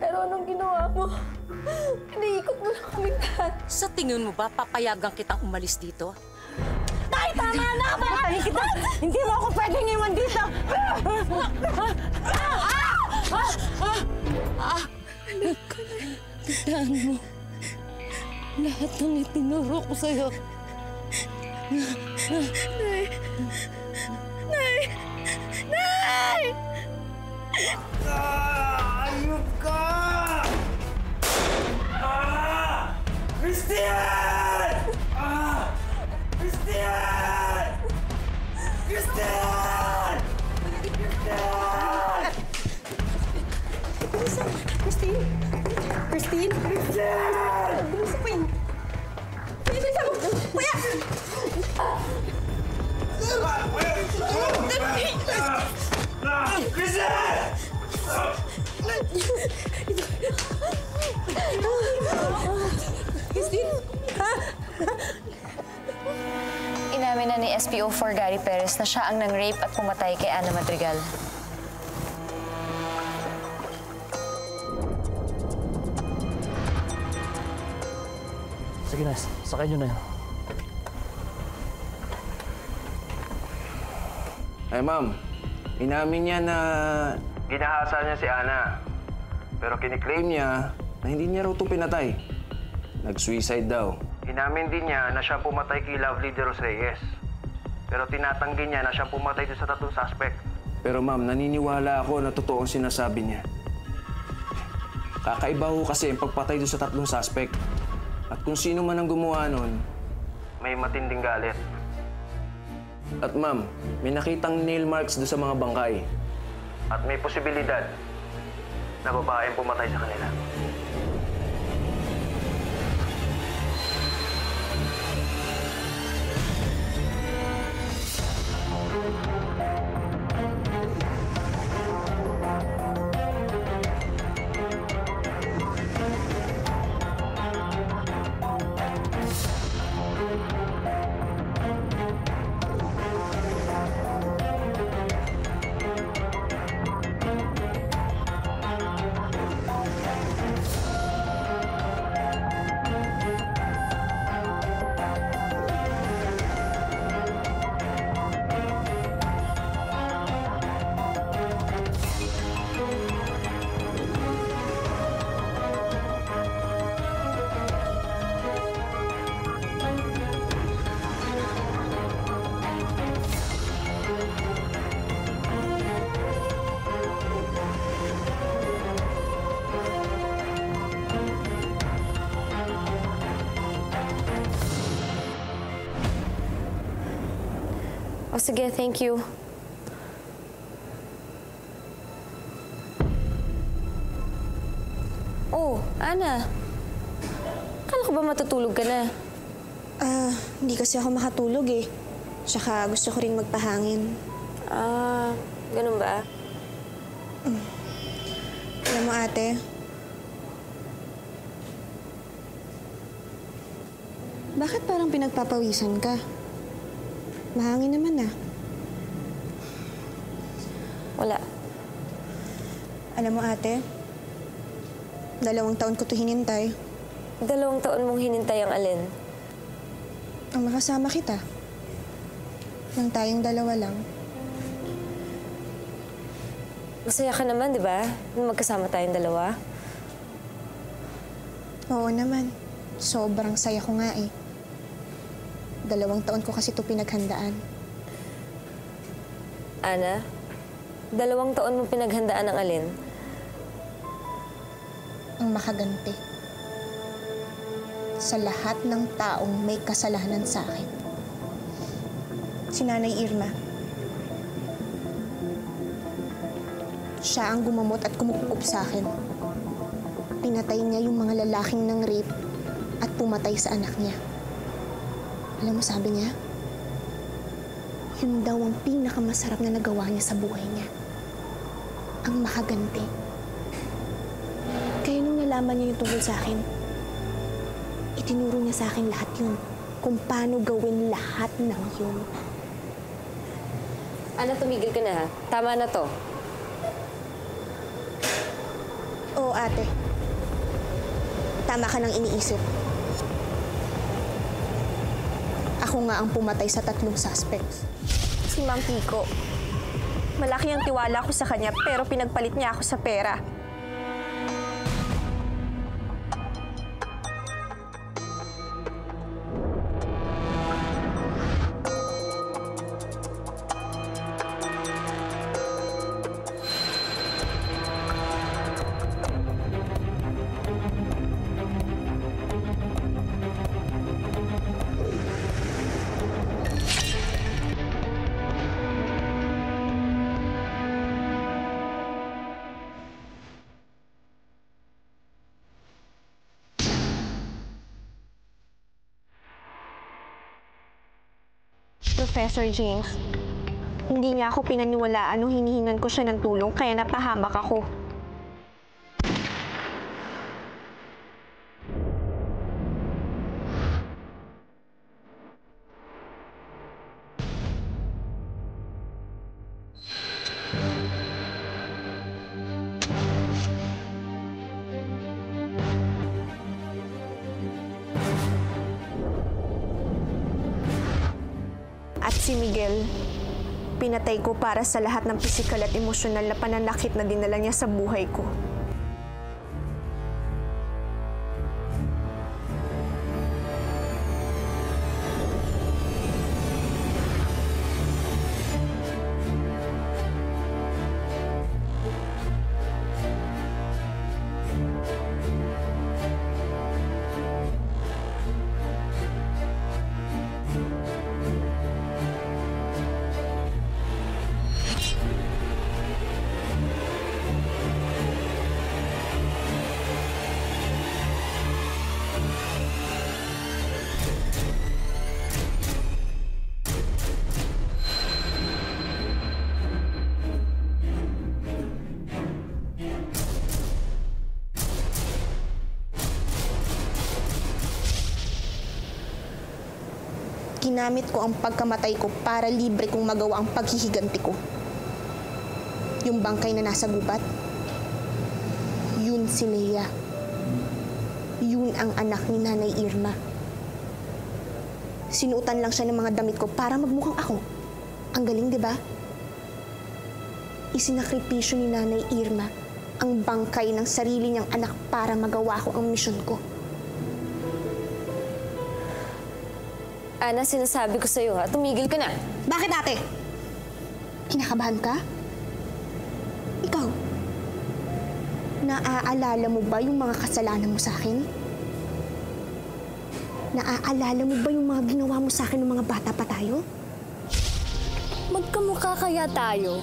Pero anong ginawa mo? Iniikot mo na kami lahat. Sa tingin mo ba, papayagan kitang umalis dito? Tay, tama na! Patayin kita! Hindi mo ako pwedeng iwan dito! Tandaan mo, lahat ng itinuro ko sa'yo. Nay! Nay! Nay! Ayun ka! Christian! Christian! Christian! Christian! Christine! Christine! Christian! Bilis mo yun! Bilis mo! Kuya! Christian! Christine! Inamin na ni SPO4 Gary Perez na siya ang nang-rape at pumatay kay Ana Madrigal. Sige na, sakay nyo na yan. Ay, ma'am. Inamin niya na ginahasa niya si Ana. Pero kiniklaim niya na hindi niya raw ito pinatay. Nag-suicide daw. Inamin din niya na siya pumatay kay Lovely de Los Reyes. Pero tinatanggi niya na siya pumatay doon sa tatlong suspect. Pero ma'am, naniniwala ako na totoo ang sinasabi niya. Kakaiba ho kasi ang pagpatay doon sa tatlong suspect. At kung sino man ang gumawa nun, may matinding galit. At ma'am, may nakitang nail marks doon sa mga bangkay. At may posibilidad na babaeng pumatay sa kanila. O sige, thank you. Oh, Ana. Akala ko ba matutulog ka na? Hindi kasi ako makatulog eh. Tsaka gusto ko ring magpahangin. Ganun ba? Alam mo ate, bakit parang pinagpapawisan ka? Mahangin naman ah. Wala. Alam mo ate, 2 taon ko to hinintay. 2 taon mong hinintay ang alin? Ang makasama kita. Nang tayong 2 lang. Masaya ka naman, di ba? Nung magkasama tayong 2. Oo naman. Sobrang saya ko nga eh. 2 taon ko kasi ito pinaghandaan. Ana, 2 taon mong pinaghandaan ang alin? Ang makaganti. Sa lahat ng taong may kasalanan sa akin. Si Nanay Irma. Siya ang gumamot at kumukup sa akin. Pinatay niya yung mga lalaking ng rape at pumatay sa anak niya. Alam mo, sabi niya, yun daw ang pinakamasarap na nagawa niya sa buhay niya. Ang makaganti. Kaya nung nalaman niya yung tungkol sa akin, itinuro niya sa akin lahat yun. Kung paano gawin lahat ng yun. Ana, tumigil ka na ha. Tama na to. Oo, ate. Tama ka nang iniisip. Ako nga ang pumatay sa 3 suspects. Si Mang Kiko. Malaki ang tiwala ko sa kanya pero pinagpalit niya ako sa pera. Professor James, hindi niya ako pinaniwalaan nung hinihingan ko siya ng tulong kaya napahamak ako. At si Miguel, pinatay ko para sa lahat ng pisikal at emosyonal na pananakit na dinala niya sa buhay ko. Ginamit ko ang pagkamatay ko para libre kong magawa ang paghihiganti ko. Yung bangkay na nasa gubat, yun si Leia. Yun ang anak ni Nanay Irma. Sinuotan lang siya ng mga damit ko para magmukhang ako. Ang galing, di ba? Isinakripisyo ni Nanay Irma ang bangkay ng sarili niyang anak para magawa ko ang misyon ko. Ana, sinasabi ko sa'yo ha, tumigil ka na. Bakit, ate? Kinakabahan ka? Ikaw, naaalala mo ba yung mga kasalanan mo sa akin? Naaalala mo ba yung mga ginawa mo sa akin ng mga bata pa tayo? Magkamukha kaya tayo?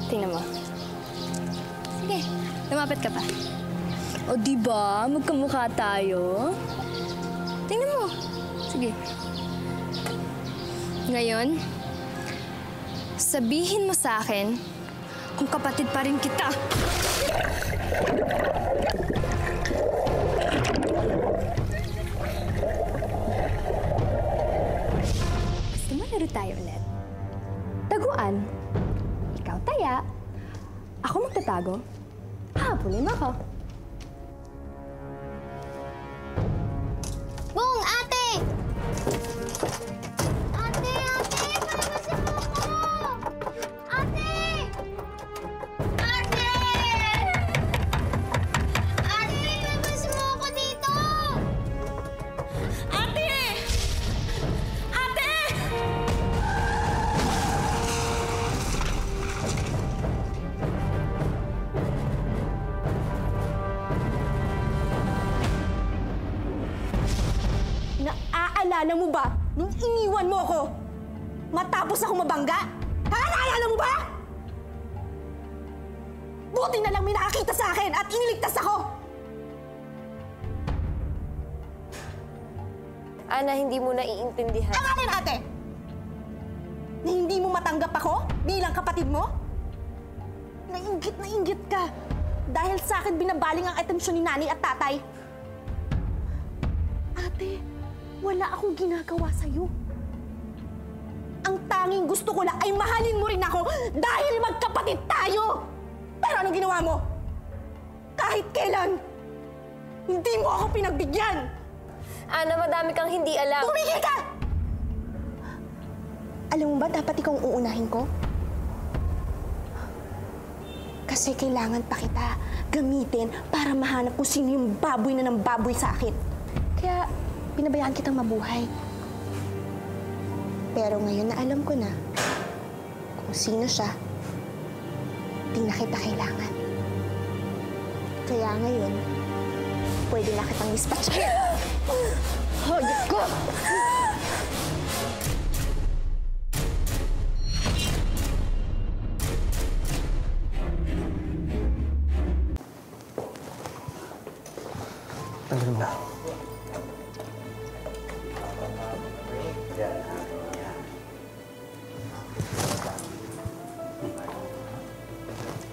Tingnan mo. Sige, lumapit ka pa. O diba, magkamukha tayo? Tingnan mo. Sige. Ngayon, sabihin mo sa akin kung kapatid pa rin kita. Gusto mo laro tayo ulit? Taguan. Ikaw taya. Ako magtatago. Habulin mo ako. Bong, ate! Ate! Palabasin mo ako! Ate! Ate! Ate! Palabasin mo ako dito! Ate! Ate! Naaalala mo ba nung iniwan mo ako? Matapos ako mabangga? Ha? Naalala mo ba? Buti na lang may nakakita sa akin at iniligtas ako! Ana, hindi mo naiintindihan. Ang akin, ate! Na hindi mo matanggap ako bilang kapatid mo? Nainggit ka. Dahil sa akin binabaling ang atensyon ni nanay at tatay. Ate, wala akong ginagawa sa'yo. Ang tanging gusto ko lang ay mahalin mo rin ako dahil magkapatid tayo! Pero anong ginawa mo? Kahit kailan, hindi mo ako pinagbigyan! Ana, madami kang hindi alam. Tumigil ka! Alam mo ba, dapat ikaw ang uunahin ko? Kasi kailangan pa kita gamitin para mahanap kung sino yung baboy na ng baboy sa akin. Kaya, pinabayaan kitang mabuhay. Pero ngayon na alam ko na kung sino siya, di na kita kailangan. Kaya ngayon, pwede na kitang dispatchahin. Hayop ko! Tanggalin na.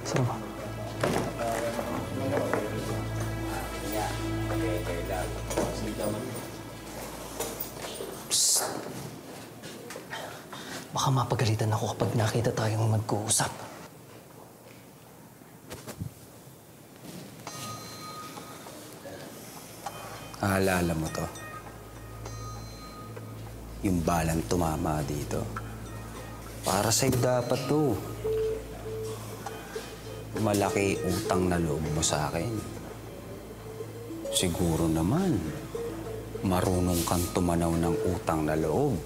Sino ba? Psst. Baka mapagalitan ako kapag nakita tayong mag-uusap. Naalala mo to? Yung balang tumama dito. Para sa'yo dapat to. Malaki utang na loob mo sa akin. Siguro naman, marunong kang tumanaw ng utang na loob.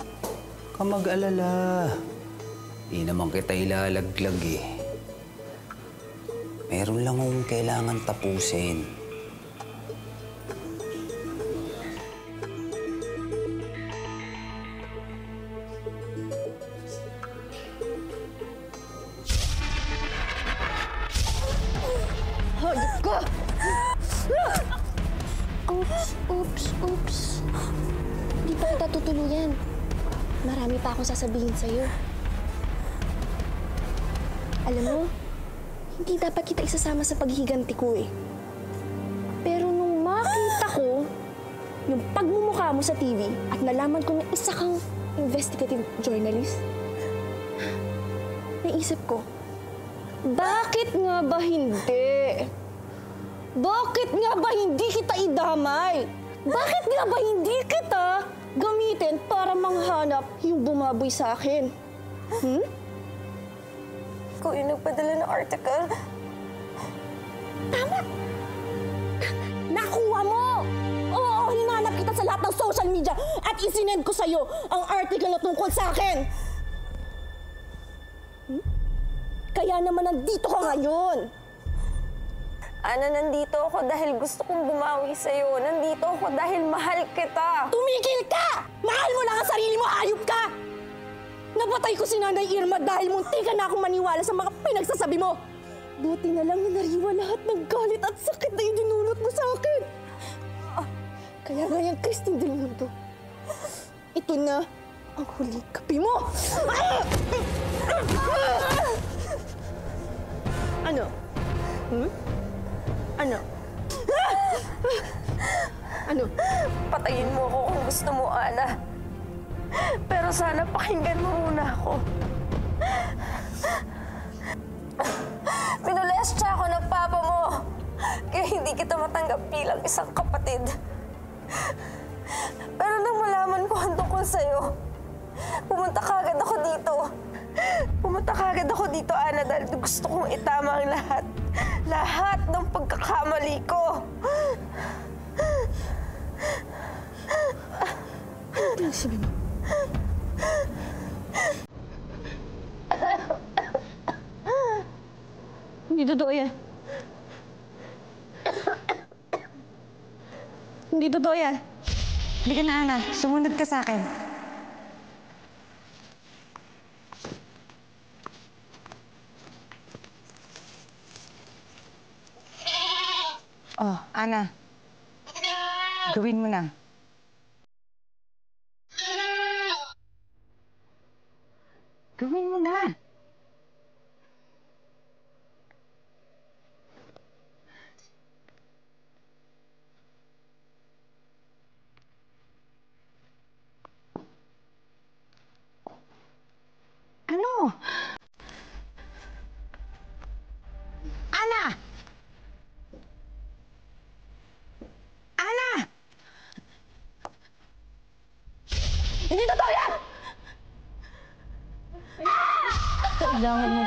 Ka mag-alala. Di naman kita ilalaglag eh. Meron lang akong kailangan tapusin. Hayop ko! Oops. Hindi pa kita tutuluyan. Marami pa akong sasabihin sa'yo. Alam mo, hindi dapat kita isasama sa paghihiganti ko eh. Pero nung makita ko yung pagmumukha mo sa TV at nalaman ko na isa kang investigative journalist, naisip ko, bakit nga ba hindi? Bakit nga ba hindi kita idamay? Bakit nga ba hindi kita gamitin para manghanap yung bumaboy sa akin? Ikaw yung nagpadala ng article. Tama! Nakuha mo! Oo, hinanap kita sa lahat ng social media at isinend ko sa'yo ang article na tungkol sa akin! Kaya naman nandito ka ngayon! Ana, nandito ako dahil gusto kong bumawi sa'yo. Nandito ako dahil mahal kita. Tumigil ka! Mahal mo lang ang sarili mo, hayop ka! Napatay ko si Nanay Irma dahil muntikan na akong maniwala sa mga pinagsasabi mo. Buti na lang na nariwa lahat ng galit at sakit na idinulot mo sa akin. Kaya ngayon, Christine Del Mundo, ito na ang huling kape mo! Ano? Ano? Ano? Patayin mo ako kung gusto mo, Ana. Pero sana pakinggan mo muna ako. Minolestya ako ng papa mo. Kaya hindi kita matanggap bilang isang kapatid. Pero nang malaman ko ang tungkol sa'yo, pumunta kagad ako dito. Ana, dahil gusto kong itama ang lahat. Lahat ng pagkakamali ko. Ano sabi mo? Hindi totoo yan. Hindi totoo yan. Hindi ka na, Ana. Sumunod ka sa akin. Oh, Ana. Gawin mo na. Gawin mo na. Ano? Ana!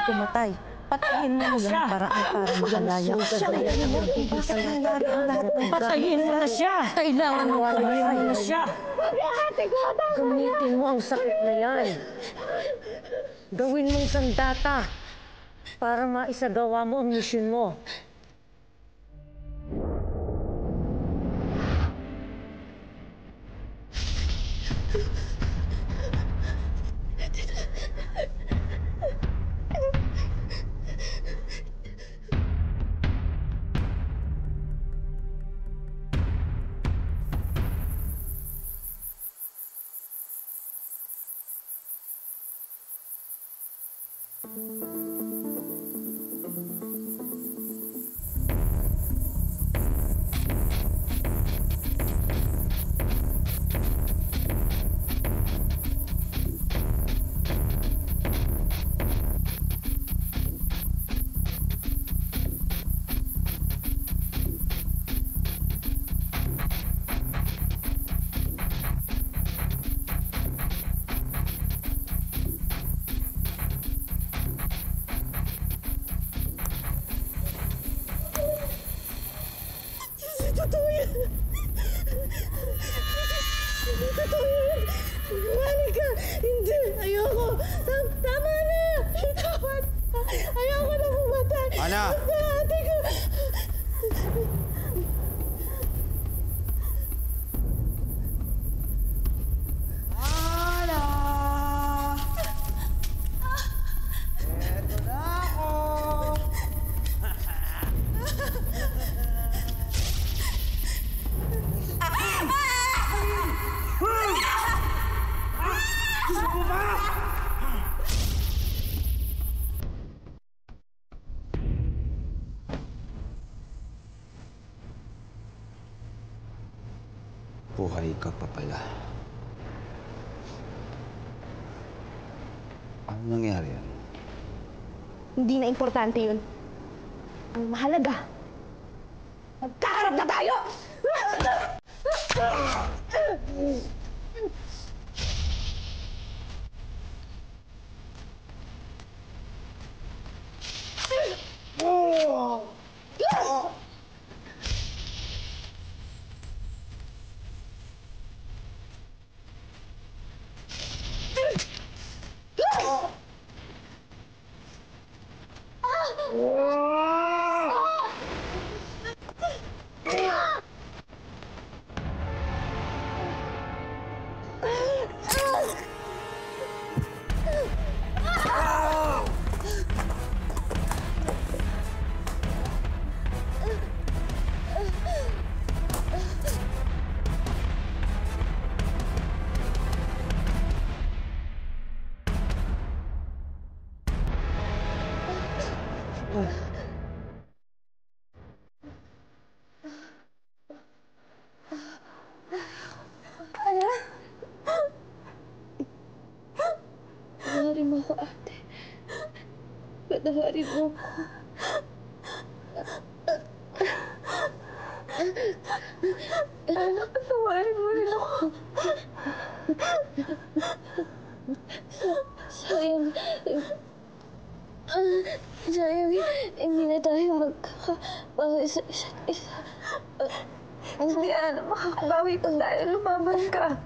pumatay. Patayin mo na siya. Paraan para makalaya ka sa patayin mo na siya. Kailangan mo patayin mo na siya. Gamitin mo ang sakit na yan. Gawin mong sandata para maisagawa mo ang misyon mo. Totoo yan. Totoo yan. Monica, hindi. Ayoko. Tama na. Tama na. Ayoko na pumatay. Ana! Ate ko. Ana! Eto na ako! Gusto mo ba? Buhay ka pa pala. Ano nangyari yan? Hindi na importante yun. Ang mahalaga, magkaharap na tayo! Patawarin mo ako, ate. Patawarin mo ako. Patawarin mo rin ako. Sayang. Sayang, hindi na tayo magkakabawi sa isa't isa. Hindi na makakabawi kung dahil lumaban ka.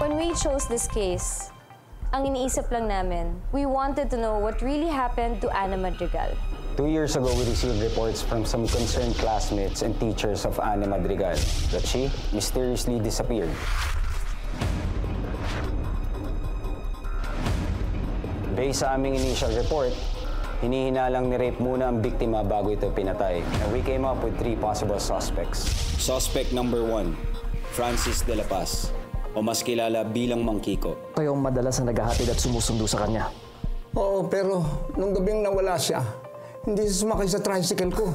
When we chose this case, ang iniisip lang namin, we wanted to know what really happened to Ana Madrigal. 2 years ago, we received reports from some concerned classmates and teachers of Ana Madrigal that she mysteriously disappeared. Based sa aming initial report, hinihinalang ni-rape muna ang biktima bago ito pinatay. And we came up with 3 possible suspects. Suspect number 1, Francis De La Paz, o mas kilala bilang Mang Kiko. Kayong madalas na naghahatid at sumusundo sa kanya. Oo, pero nung gabing nawala siya, hindi siya sumakay sa tricycle ko.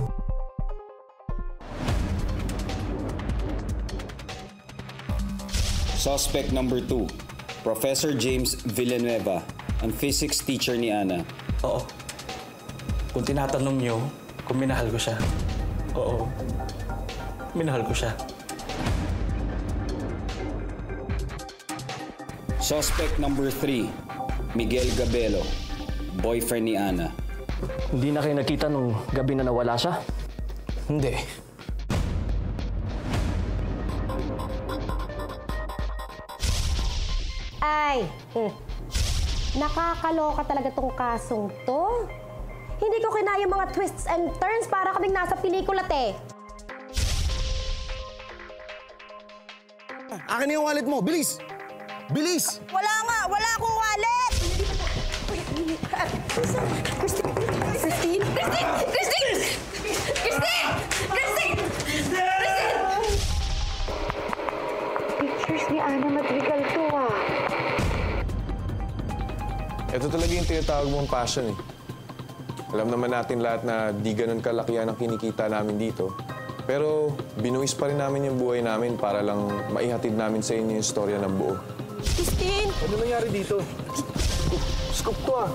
Suspect number 2, Professor James Villanueva, ang physics teacher ni Ana. Oo. Kung tinatanong niyo kung minahal ko siya, oo, minahal ko siya. Suspect number 3, Miguel Gabelo, boyfriend ni Ana. Hindi na kayo nakita nung gabi na nawala siya? Hindi. Ay, nakakaloka talaga tong kasong to. Hindi ko kinaya mga twists and turns para kaming nasa pelikula, te. Akin na yung wallet mo, bilis! Bilis! Wala nga! Wala akong wallet! Christine! Christine! Christine! Christine! Christine! Christine! Christine! Pictures ni Ana Madrigal to, ah. Ito talaga yung tinatawag mong passion, eh. Alam naman natin lahat na di ganun kalakihan ang kinikita namin dito. Pero binuwis pa rin namin yung buhay namin para lang maihatid namin sa inyo yung istorya ng buo. Christine! Ano nangyari dito? Scoop to, ah.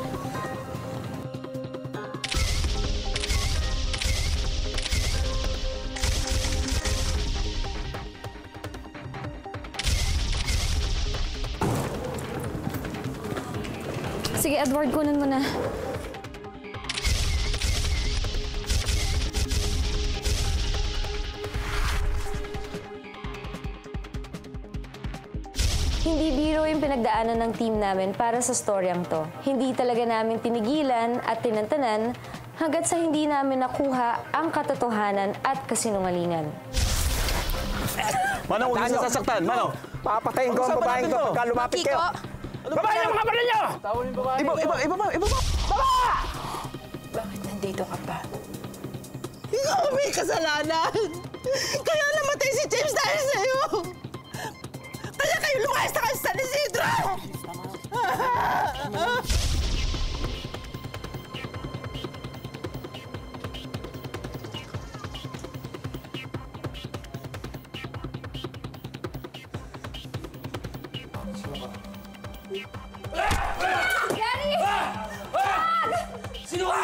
Sige, Edward, kunin mo na. Hindi biro yung pinagdaanan ng team namin para sa storyang to. Hindi talaga namin tinigilan at tinantanan hanggat sa hindi namin nakuha ang katotohanan at kasinungalingan. Manong, huwag niyo sasaktan. Manong, papatayin ko ang babaeng to pagka lumapit kayo. Kiko! Babae ang mga baril niyo! Tawon yung babae. Ibaba! Baba! Bakit nandito ka pa? Ikaw ang may kasalanan! Kaya namatay si James dahil sa'yo! Kaya kayo lumayas na kayo sa San Isidro! Gary! Sino ka?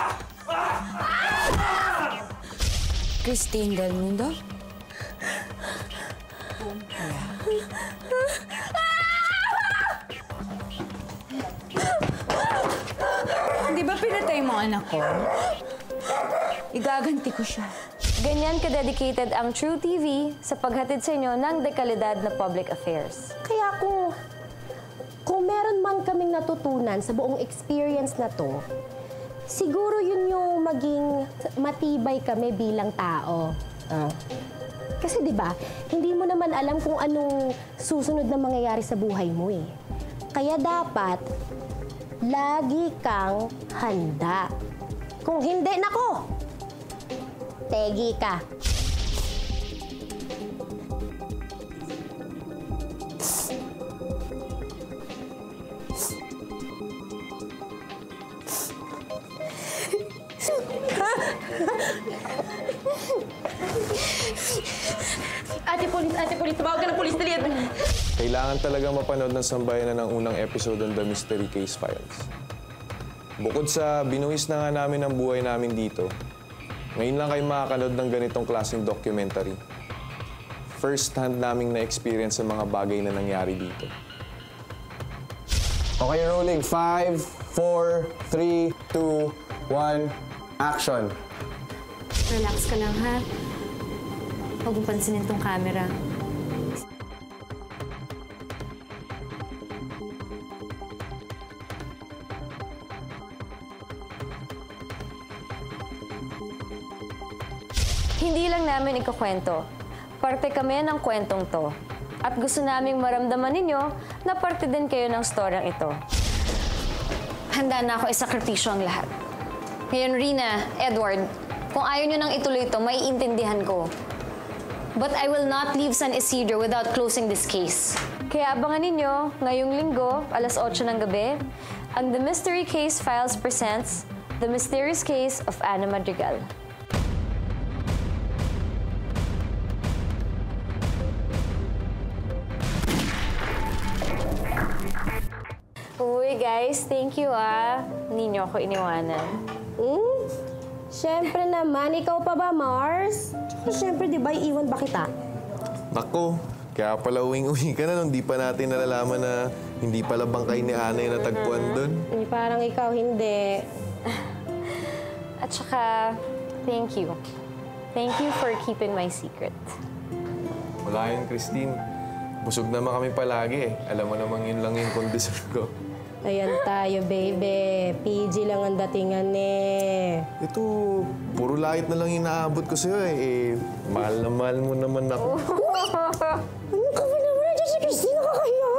Christine Del Mundo? Di ba pinatay mo anak ko? Igaganti ko siya. Ganyan ka-dedicated ang True TV sa paghatid sa inyo ng dekalidad na public affairs. Kaya kung meron man kaming natutunan sa buong experience na to, siguro yun yung maging matibay kami bilang tao. Kasi di ba, hindi mo naman alam kung anong susunod na mangyayari sa buhay mo eh. Kaya dapat, lagi kang handa. Kung hindi, nako, tegi ka. Ate Polis, tumawag ka ng polis, dali. Kailangan talaga mapanood ng sambayanan ng unang episode ng The Mystery Case Files. Bukod sa binuhis na nga namin ang buhay namin dito, ngayon lang kayo makakanood ng ganitong klaseng documentary. First hand naming na-experience sa mga bagay na nangyari dito. Okay, rolling. 5, 4, 3, 2, 1, action. Relax ka lang, ha? Huwag mong pansinin tong camera. Hindi lang namin ikukwento. Parte kami ng kwentong to. At gusto naming maramdaman ninyo na parte din kayo ng storyang ito. Handa na ako isakripisyo ang lahat. Ngayon, Rina, Edward, kung ayaw nyo nang ituloy ito, maiintindihan ko. But I will not leave San Isidro without closing this case. Kaya abangan ninyo, ngayong linggo, alas 8 ng gabi, ang The Mystery Case Files presents The Mysterious Case of Ana Madrigal. Uy, guys, thank you, Hindi niyo ako iniwanan. Siyempre naman, ikaw pa ba, Mars? Siyempre, di ba, iiwan ba kita? Nako, kaya pala uwing-uwi ka na nung di pa natin nalalaman na hindi pala bangkay ni Ana yung natagpuan doon. Parang ikaw, hindi. At saka, thank you. Thank you for keeping my secret. Wala yun, Christine. Busog naman kami palagi eh. Alam mo namang yun lang yung kondisyon ko. Ayan tayo, baby. PG lang ang datingan eh. Ito, puro light na lang yung naabot ko sa'yo eh. Mahal na mahal mo naman ako. Ano ka ba naman? Nandiyan si Christine, nakakahiya.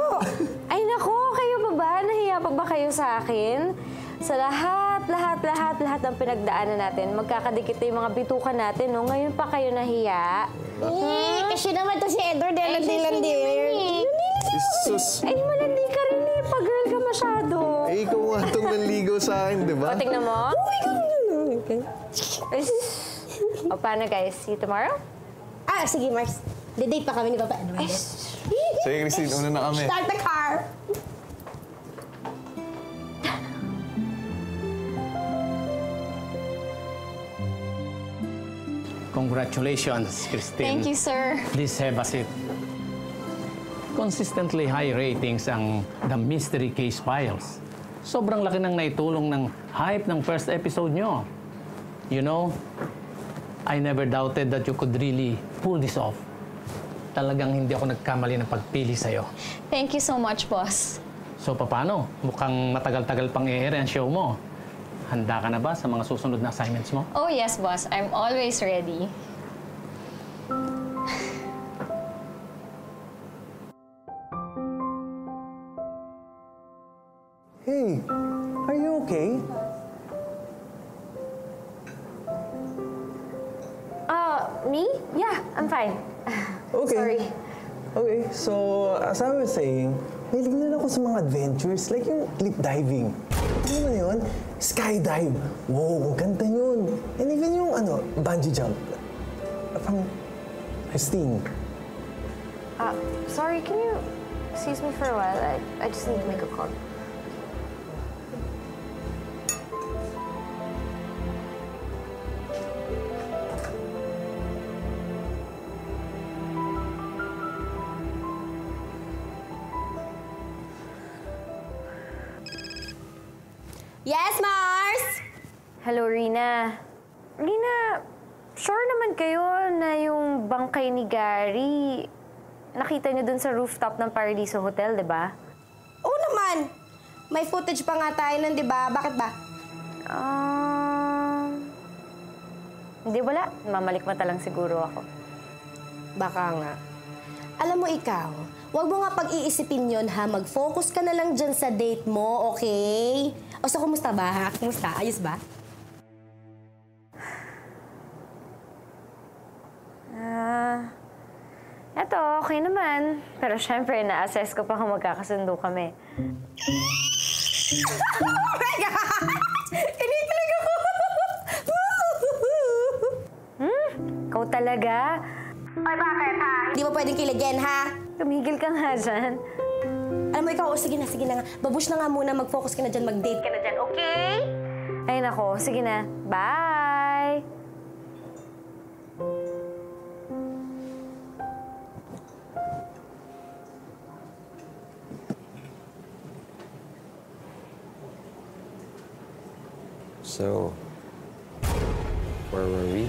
Ay nako, kayo pa ba? Nahiya pa ba kayo sa akin? Sa lahat ng pinagdaanan natin, magkakadikit na yung mga bitukan natin, no? Ngayon pa kayo nahiya. Kasi naman to si Edward, landi-landi. Jesus! Ay, malandi ka rin eh. Pa-girl ka masyado. Eh, ikaw nga itong nanligaw sa akin, di ba? O, tingnan mo. O, paano guys? See you tomorrow? Sige, Mars. Date pa kami ni Papa Edward. Sige, Christine, una na kami. Start the car! Congratulations, Christine. Thank you, sir. Please have a seat. Consistently high ratings ang The Mystery Case Files. Sobrang laki ng naitulong ng hype ng first episode nyo. You know, I never doubted that you could really pull this off. Talagang hindi ako nagkamali ng pagpili sa'yo. Thank you so much, boss. So, paano? Mukhang matagal-tagal pang i-air ang show mo. Handa ka na ba sa mga susunod na assignments mo? Oh, yes, boss. I'm always ready. Hey, are you okay? Me? Yeah, I'm fine. Okay. Sorry. Okay, so as I was saying, may lignan ako sa mga adventures, like yung cliff diving. Ano naman yun? Skydive. Wow, ang ganda yun. And even yung bungee jump. Pang Christine. Sorry, can you excuse me for a while? I just need to make a call. Yes, Mars! Hello, Rina. Rina, sure naman kayo na yung bangkay ni Gary, nakita niyo dun sa rooftop ng Paradiso Hotel, di ba? Oo naman! May footage pa nga tayo nun, di ba? Bakit ba? Hindi, wala. Mamalikmata lang siguro ako. Baka nga. Alam mo ikaw, wag mo nga pag-iisipin yun, ha? Mag-focus ka na lang dyan sa date mo, okay? O so, kumusta ba? Kumusta? Ayos ba? Eto, okay naman. Pero syempre, na-assess ko pa kung magkakasundo kami. Oh my God! Kinikilig ako! Ikaw talaga? Ay, bakit, ha? Hindi mo pwedeng kiligin, ha? Tumigil ka nga dyan. Alam mo, ikaw, sige na nga. Babush na nga muna, mag-focus ka na dyan, mag-date ka na dyan, okay? Ay, nako. Sige na. Bye! So, where were we?